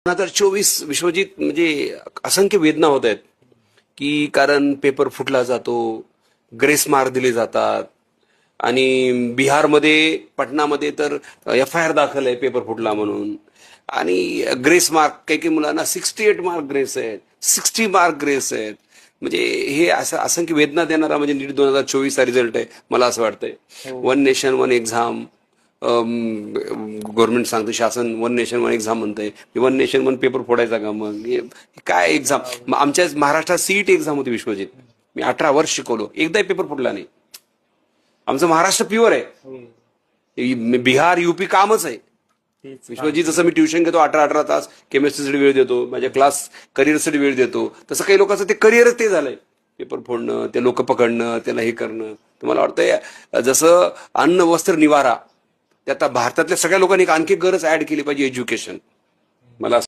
2024 विश्वजित म्हणजे असंख्य वेदना होत आहेत की कारण पेपर फुटला जातो, ग्रेस मार्क दिले जातात आणि बिहारमध्ये पटनामध्ये तर FIR दाखल आहे पेपर फुटला म्हणून. आणि ग्रेस मार्क काही काही मुलांना 68 मार्क ग्रेस आहेत, 60 मार्क ग्रेस आहेत. म्हणजे हे असं असंख्य वेदना देणारा म्हणजे नीट 2024 चा रिझल्ट आहे मला असं वाटतंय. One nation one exam government सांगतं, शासन वन नेशन वन एक्झाम म्हणतंय. वन नेशन वन पेपर फोडायचा का मग? हे काय एक्झाम? आमच्या महाराष्ट्रात CET एक्झाम होती विश्वजित. मी 18 वर्ष शिकवलो, एकदाही पेपर फुटला नाही. आमचं महाराष्ट्र प्युअर आहे. बिहार UP कामच आहे विश्वजित. जसं मी ट्युशन घेतो 18-18 तास, केमिस्ट्रीसाठी वेळ देतो, माझ्या क्लास करिअरसाठी वेळ देतो, तसं काही लोकांचं ते करिअरच ते झालंय. पेपर फोडणं, ते लोक पकडणं, त्याला हे करणं. तुम्हाला वाटतंय जसं अन्न वस्त्र निवारा, ते आता भारतातल्या सगळ्या लोकांनी आणखी गरज ऍड केली पाहिजे, एज्युकेशन. मला